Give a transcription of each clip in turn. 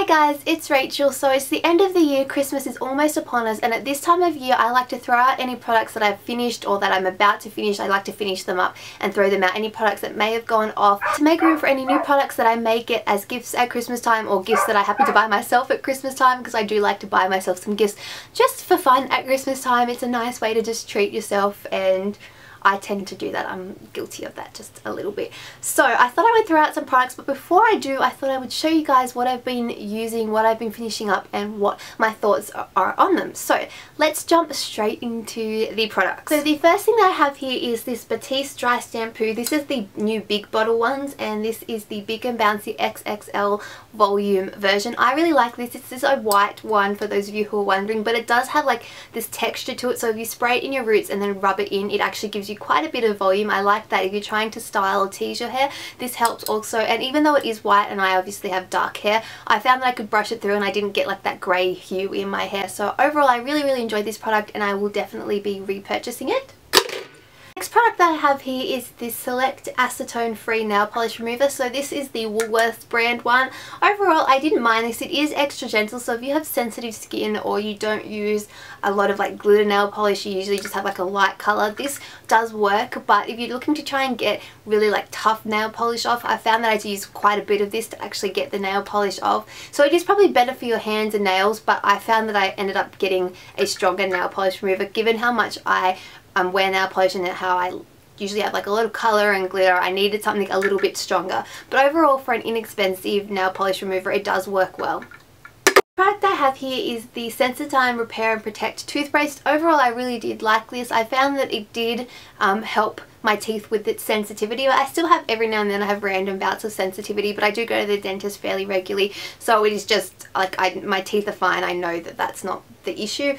guys, it's Rachel. So it's the end of the year, Christmas is almost upon us, and at this time of year I like to throw out any products that I've finished or that I'm about to finish. I like to finish them up and throw them out. Any products that may have gone off to make room for any new products that I may get as gifts at Christmas time, or gifts that I happen to buy myself at Christmas time, because I do like to buy myself some gifts just for fun at Christmas time. It's a nice way to just treat yourself, and I tend to do that. I'm guilty of that just a little bit. So I thought I would throw out some products, but before I do, I thought I would show you guys what I've been using, what I've been finishing up, and what my thoughts are on them. So let's jump straight into the products. So the first thing that I have here is this Batiste dry shampoo. This is the new big bottle ones, and this is the Big and Bouncy XXL volume version. I really like this. This is a white one for those of you who are wondering, but it does have like this texture to it. So if you spray it in your roots and then rub it in, it actually gives you quite a bit of volume. I like that if you're trying to style or tease your hair. This helps also, and even though it is white and I obviously have dark hair, I found that I could brush it through and I didn't get like that grey hue in my hair. So overall I really enjoyed this product, and I will definitely be repurchasing it. Next product that I have here is this Select Acetone Free Nail Polish Remover. So this is the Woolworths brand one. Overall I didn't mind this. It is extra gentle, so if you have sensitive skin or you don't use a lot of like glitter nail polish, you usually just have like a light colour, this does work. But if you're looking to try and get really like tough nail polish off, I found that I had to use quite a bit of this to actually get the nail polish off. So it is probably better for your hands and nails, but I found that I ended up getting a stronger nail polish remover given how much I wear nail polish and how I usually have like a lot of colour and glitter. I needed something a little bit stronger, but overall for an inexpensive nail polish remover it does work well. The product I have here is the Sensodyne Repair and Protect toothpaste. Overall I really did like this. I found that it did help my teeth with its sensitivity. I still have, every now and then I have random bouts of sensitivity, but I do go to the dentist fairly regularly, so it is just like my teeth are fine. I know that that's not the issue.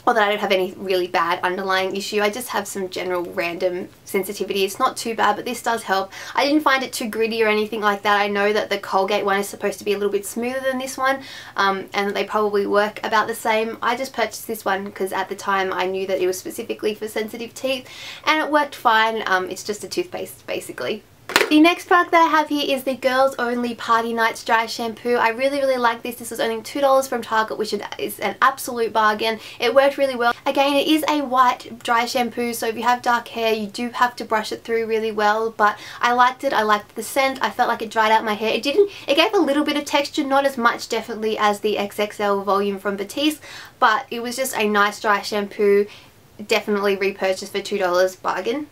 Or that I don't have any really bad underlying issue. I just have some general random sensitivity. It's not too bad, but this does help. I didn't find it too gritty or anything like that. I know that the Colgate one is supposed to be a little bit smoother than this one, and they probably work about the same. I just purchased this one because at the time I knew that it was specifically for sensitive teeth, and it worked fine. It's just a toothpaste basically. The next product that I have here is the Girls Only Party Nights Dry Shampoo. I really like this. This was only $2 from Target, which is an absolute bargain. It worked really well. Again, it is a white dry shampoo, so if you have dark hair you do have to brush it through really well, but I liked it. I liked the scent. I felt like it dried out my hair. It gave a little bit of texture, not as much definitely as the XXL volume from Batiste, but it was just a nice dry shampoo. Definitely repurchase for $2, bargain.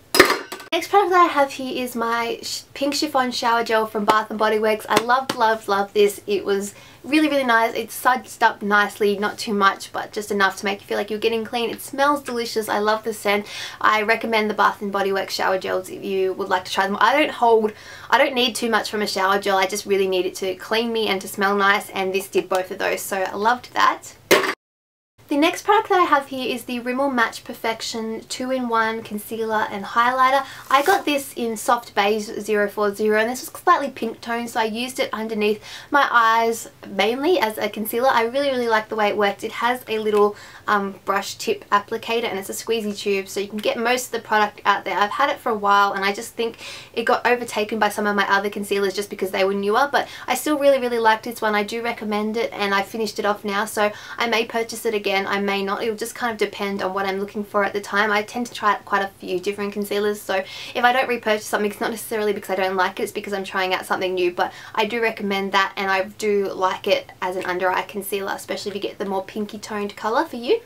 Next product that I have here is my pink chiffon shower gel from Bath & Body Works. I loved this. It was really nice. It sudsed up nicely, not too much, but just enough to make you feel like you're getting clean. It smells delicious. I love the scent. I recommend the Bath & Body Works shower gels if you would like to try them. I don't need too much from a shower gel. I just really need it to clean me and to smell nice, and this did both of those, so I loved that. The next product that I have here is the Rimmel Match Perfection 2-in-1 Concealer and Highlighter. I got this in Soft Beige 040, and this was slightly pink tone, so I used it underneath my eyes mainly as a concealer. I really like the way it works. It has a little brush tip applicator, and it's a squeezy tube, so you can get most of the product out there. I've had it for a while, and I just think it got overtaken by some of my other concealers just because they were newer, but I still really liked this one. I do recommend it, and I finished it off now, so I may purchase it again. I may not. It will just kind of depend on what I'm looking for at the time. I tend to try out quite a few different concealers, so if I don't repurchase something, it's not necessarily because I don't like it, it's because I'm trying out something new, but I do recommend that, and I do like it as an under eye concealer, especially if you get the more pinky toned colour for you.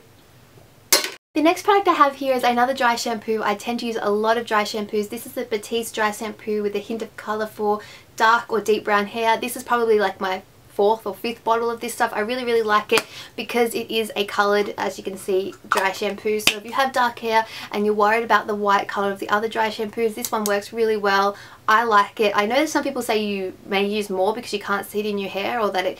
The next product I have here is another dry shampoo. I tend to use a lot of dry shampoos. This is the Batiste dry shampoo with a hint of colour for dark or deep brown hair. This is probably like my 4th or 5th bottle of this stuff. I really like it because it is a coloured, as you can see, dry shampoo. So if you have dark hair and you're worried about the white colour of the other dry shampoos, this one works really well. I like it. I know that some people say you may use more because you can't see it in your hair, or that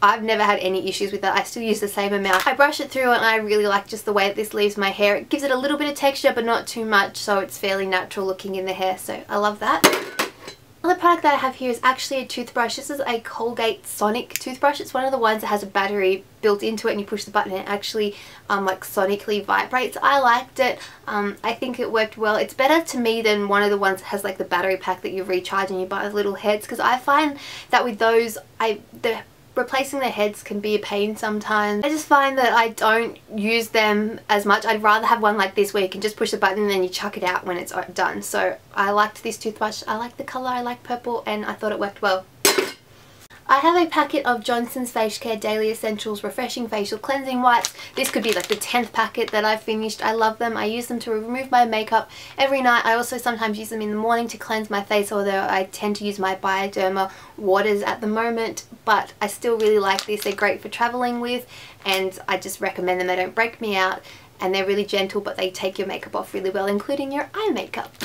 I've never had any issues with that. I still use the same amount. I brush it through, and I really like just the way that this leaves my hair. It gives it a little bit of texture but not too much, so it's fairly natural looking in the hair, so I love that. Another product that I have here is actually a toothbrush. This is a Colgate Sonic toothbrush. It's one of the ones that has a battery built into it and you push the button and it actually like sonically vibrates. I liked it. I think it worked well. It's better to me than one of the ones that has like the battery pack that you recharge and you buy the little heads, because I find that with those replacing the heads can be a pain sometimes. I just find that I don't use them as much. I'd rather have one like this where you can just push the button and then you chuck it out when it's done. So I liked this toothbrush. I like the colour, I like purple, and I thought it worked well. I have a packet of Johnson's Face Care Daily Essentials Refreshing Facial Cleansing Wipes. This could be like the 10th packet that I've finished. I love them. I use them to remove my makeup every night. I also sometimes use them in the morning to cleanse my face, although I tend to use my Bioderma waters at the moment. But I still really like this. They're great for traveling with, and I just recommend them. They don't break me out and they're really gentle, but they take your makeup off really well, including your eye makeup.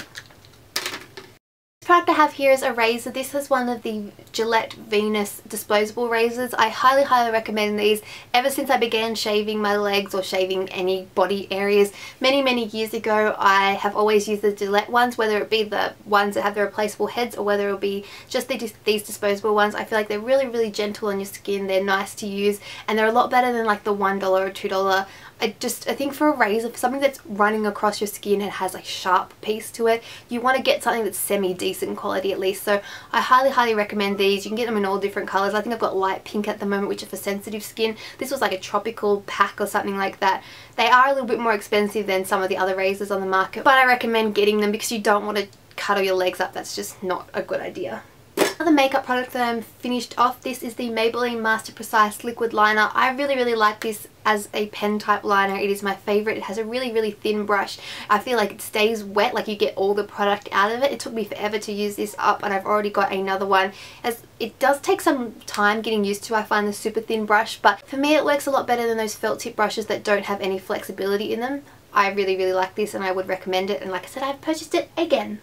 The product I have here is a razor. This is one of the Gillette Venus disposable razors. I highly recommend these. Ever since I began shaving my legs or shaving any body areas many years ago, I have always used the Gillette ones, whether it be the ones that have the replaceable heads or whether it be just these disposable ones. I feel like they're really gentle on your skin. They're nice to use and they're a lot better than like the $1 or $2. I think for a razor, for something that's running across your skin and has like sharp piece to it, you want to get something that's semi-decent quality at least. So I highly recommend these. You can get them in all different colours. I think I've got light pink at the moment, which is for sensitive skin. This was like a tropical pack or something like that. They are a little bit more expensive than some of the other razors on the market, but I recommend getting them because you don't want to cut all your legs up. That's just not a good idea. Another makeup product that I'm finished off, this is the Maybelline Master Precise Liquid Liner. I really like this as a pen type liner. It is my favourite. It has a really thin brush. I feel like it stays wet, like you get all the product out of it. It took me forever to use this up and I've already got another one. As it does take some time getting used to, I find the super thin brush, but for me it works a lot better than those felt tip brushes that don't have any flexibility in them. I really like this and I would recommend it, and like I said, I've purchased it again.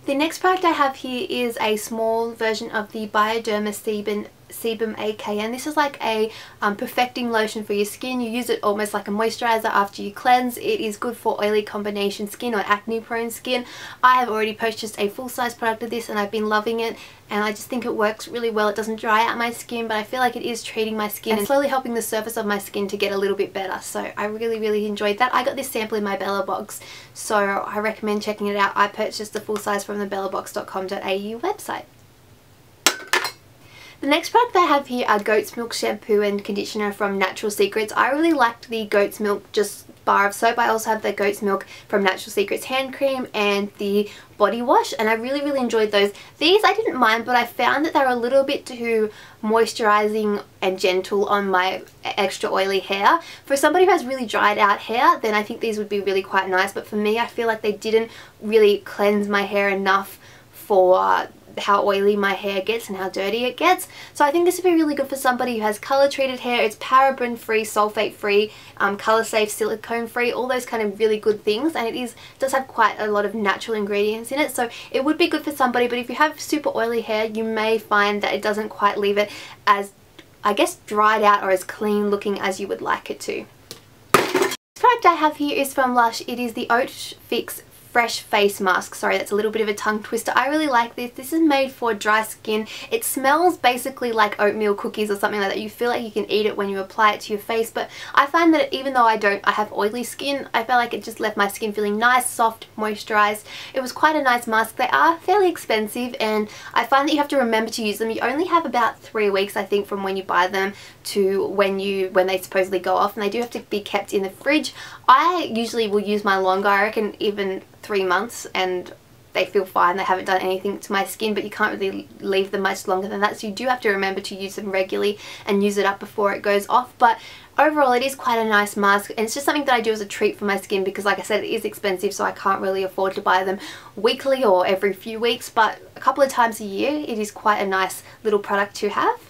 The next product I have here is a small version of the Bioderma Sebum AKN. This is like a perfecting lotion for your skin. You use it almost like a moisturizer after you cleanse. It is good for oily combination skin or acne prone skin. I have already purchased a full size product of this and I've been loving it, and I just think it works really well. It doesn't dry out my skin, but I feel like it is treating my skin and slowly helping the surface of my skin to get a little bit better. So I really enjoyed that. I got this sample in my Bella box, so I recommend checking it out. I purchased the full size from the bellabox.com.au website. The next product I have here are goat's milk shampoo and conditioner from Natural Secrets. I really liked the goat's milk just bar of soap. I also have the goat's milk from Natural Secrets hand cream and the body wash, and I really enjoyed those. These I didn't mind, but I found that they were a little bit too moisturizing and gentle on my extra oily hair. For somebody who has really dried out hair, then I think these would be really quite nice, but for me I feel like they didn't really cleanse my hair enough for how oily my hair gets and how dirty it gets. So I think this would be really good for somebody who has color treated hair. It's paraben free, sulfate free, color safe, silicone free, all those kind of really good things, and it does have quite a lot of natural ingredients in it, so it would be good for somebody. But if you have super oily hair, you may find that it doesn't quite leave it as, I guess, dried out or as clean looking as you would like it to. The product I have here is from Lush. It is the Oat Fix Fresh Face Mask. Sorry, that's a little bit of a tongue twister. I really like this. This is made for dry skin. It smells basically like oatmeal cookies or something like that. You feel like you can eat it when you apply it to your face, but I find that even though I have oily skin, I felt like it just left my skin feeling nice, soft, moisturized. It was quite a nice mask. They are fairly expensive, and I find that you have to remember to use them. You only have about 3 weeks, I think, from when you buy them to when they supposedly go off, and they do have to be kept in the fridge. I usually will use mine longer. I reckon even 3 months, and they feel fine. They haven't done anything to my skin, but you can't really leave them much longer than that, so you do have to remember to use them regularly and use it up before it goes off. But overall it is quite a nice mask, and it's just something that I do as a treat for my skin because, like I said, it is expensive, so I can't really afford to buy them weekly or every few weeks, but a couple of times a year it is quite a nice little product to have.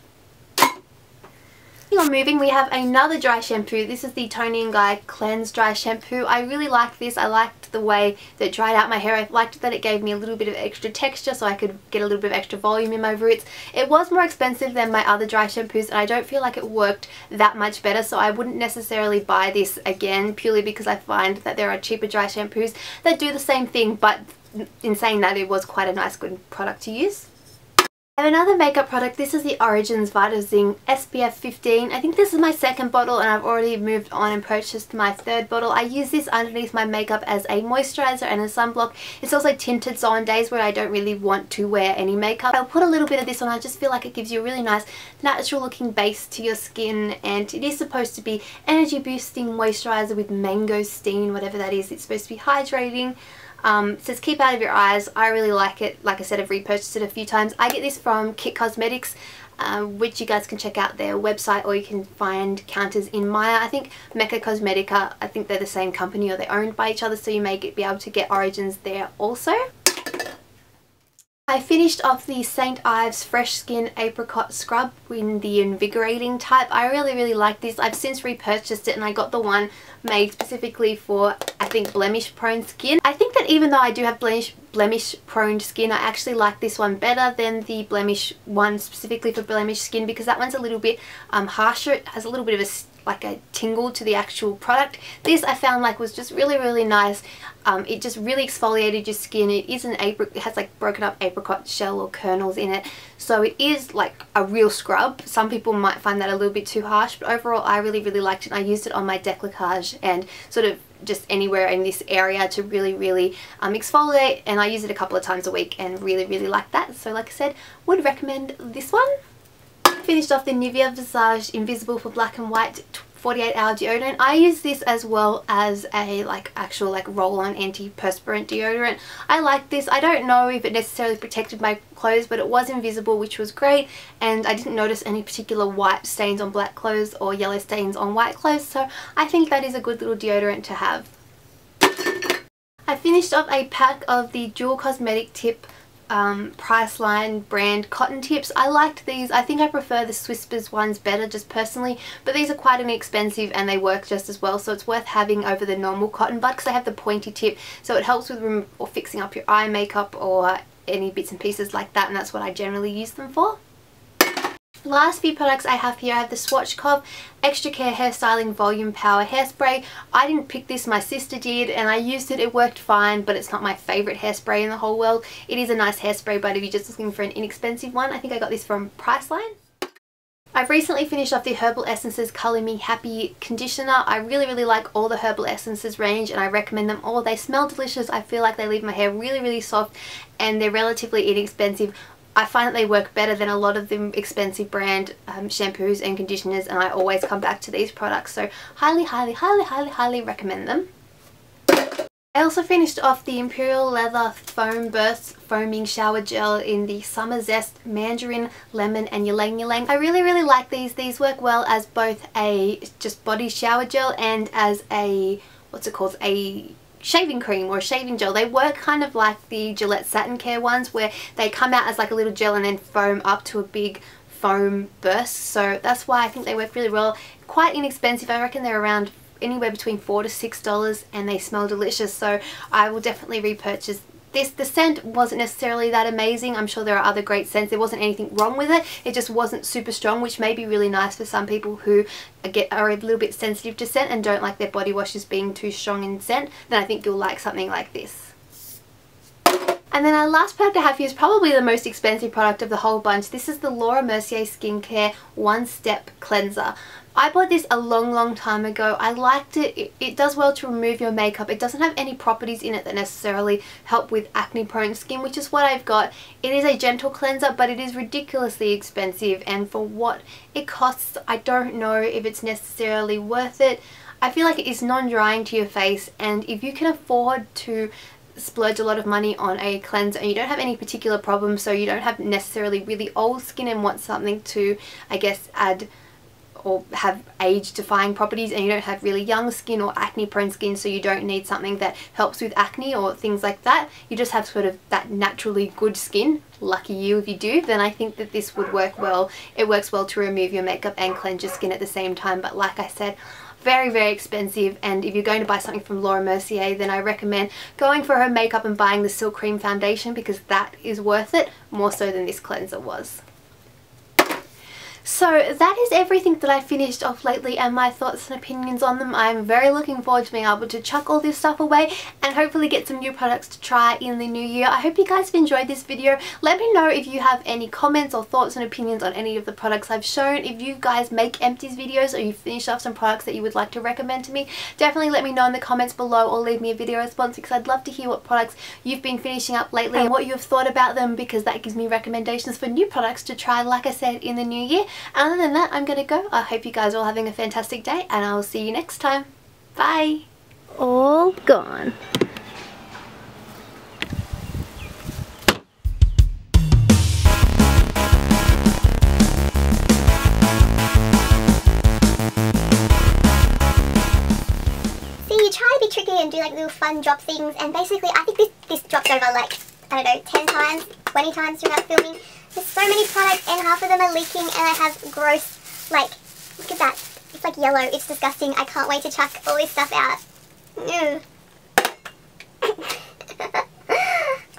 On moving, we have another dry shampoo. This is the Tony & Guy Cleanse Dry Shampoo. I really liked this. I liked the way that it dried out my hair. I liked that it gave me a little bit of extra texture so I could get a little bit of extra volume in my roots. It was more expensive than my other dry shampoos, and I don't feel like it worked that much better, so I wouldn't necessarily buy this again, purely because I find that there are cheaper dry shampoos that do the same thing, but in saying that, it was quite a nice good product to use. I have another makeup product. This is the Origins Vitazing SPF 15. I think this is my second bottle and I've already moved on and purchased my third bottle. I use this underneath my makeup as a moisturizer and a sunblock. It's also tinted, so on days where I don't really want to wear any makeup, I'll put a little bit of this on. I just feel like it gives you a really nice natural looking base to your skin, and it is supposed to be energy boosting moisturizer with mangosteen, whatever that is. It's supposed to be hydrating. It says keep out of your eyes. I really like it. Like I said, I've repurchased it a few times. I get this from Kit Cosmetics, which you guys can check out their website, or you can find counters in Maya. I think Mecca Cosmetica, I think they're the same company or they're owned by each other, so you may be able to get Origins there also. I finished off the St. Ives Fresh Skin Apricot Scrub in the invigorating type. I really like this. I've since repurchased it and I got the one made specifically for, I think, blemish prone skin. I think that even though I do have blemish prone skin, I actually like this one better than the blemish one specifically for blemish skin, because that one's a little bit harsher. It has a little bit of a tingle to the actual product. This I found like was just really nice. It just really exfoliated your skin. It is it has like broken up apricot shell or kernels in it, so it is like a real scrub. Some people might find that a little bit too harsh, but overall I really liked it. I used it on my décolletage and sort of just anywhere in this area to really exfoliate, and I use it a couple of times a week and really like that. So like I said, would recommend this one. Finished off the Nivea Visage Invisible for Black and White 48-hour deodorant. I use this as well as a actual roll-on antiperspirant deodorant. I like this. I don't know if it necessarily protected my clothes, but it was invisible, which was great, and I didn't notice any particular white stains on black clothes or yellow stains on white clothes, so I think that is a good little deodorant to have. I finished off a pack of the Dual Cosmetic Tip Priceline brand cotton tips. I liked these. I think I prefer the Swispers ones better just personally, but these are quite inexpensive and they work just as well, so it's worth having over the normal cotton bud because they have the pointy tip, so it helps with or fixing up your eye makeup or any bits and pieces like that, and that's what I generally use them for. Last few products I have here, I have the Swatchcoat Extra Care Hairstyling Volume Power Hairspray. I didn't pick this, my sister did, and I used it. It worked fine, but it's not my favourite hairspray in the whole world. It is a nice hairspray, but if you're just looking for an inexpensive one, I think I got this from Priceline. I've recently finished off the Herbal Essences Colour Me Happy Conditioner. I really like all the Herbal Essences range and I recommend them all. They smell delicious. I feel like they leave my hair really soft, and they're relatively inexpensive. I find that they work better than a lot of the expensive brand shampoos and conditioners, and I always come back to these products, so highly recommend them. I also finished off the Imperial Leather Foam Burst Foaming Shower Gel in the Summer Zest Mandarin, Lemon and Ylang Ylang. I really like these. These work well as both a just body shower gel and as a, what's it called, a shaving cream or a shaving gel. They work kind of like the Gillette Satin Care ones, where they come out as like a little gel and then foam up to a big foam burst, so that's why I think they work really well. Quite inexpensive. I reckon they're around anywhere between $4 to $6, and they smell delicious, so I will definitely repurchase this. The scent wasn't necessarily that amazing. I'm sure there are other great scents. There wasn't anything wrong with it. It just wasn't super strong, which may be really nice for some people who are a little bit sensitive to scent and don't like their body washes being too strong in scent. Then I think you'll like something like this. And then our last product I have here is probably the most expensive product of the whole bunch. This is the Laura Mercier Skincare One Step Cleanser. I bought this a long time ago. I liked it. It does well to remove your makeup. It doesn't have any properties in it that necessarily help with acne prone skin, which is what I've got. It is a gentle cleanser, but it is ridiculously expensive, and for what it costs, I don't know if it's necessarily worth it. I feel like it is non-drying to your face, and if you can afford to splurge a lot of money on a cleanser and you don't have any particular problems, so you don't have necessarily really old skin and want something to, I guess, add or have age defying properties, and you don't have really young skin or acne prone skin, so you don't need something that helps with acne or things like that, you just have sort of that naturally good skin, lucky you if you do, then I think that this would work well. It works well to remove your makeup and cleanse your skin at the same time, but like I said, very expensive, and if you're going to buy something from Laura Mercier, then I recommend going for her makeup and buying the Silk Cream Foundation, because that is worth it more so than this cleanser was. So that is everything that I finished off lately and my thoughts and opinions on them. I'm very looking forward to being able to chuck all this stuff away and hopefully get some new products to try in the new year. I hope you guys have enjoyed this video. Let me know if you have any comments or thoughts and opinions on any of the products I've shown. If you guys make empties videos or you finished off some products that you would like to recommend to me, definitely let me know in the comments below or leave me a video response, because I'd love to hear what products you've been finishing up lately and what you have thought about them, because that gives me recommendations for new products to try, like I said, in the new year. Other than that, I'm gonna go. I hope you guys are all having a fantastic day and I'll see you next time. Bye. All gone. See, you try to be tricky and do like little fun drop things, and basically I think this dropped over like, I don't know, 10 times, 20 times throughout filming. There's so many products and half of them are leaking and I have gross, like, look at that. It's like yellow. It's disgusting. I can't wait to chuck all this stuff out. Ew.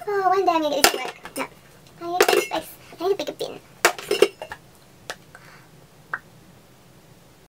Oh, one day I'm going to get this to work. No. I need a bigger space. I need a bigger bin.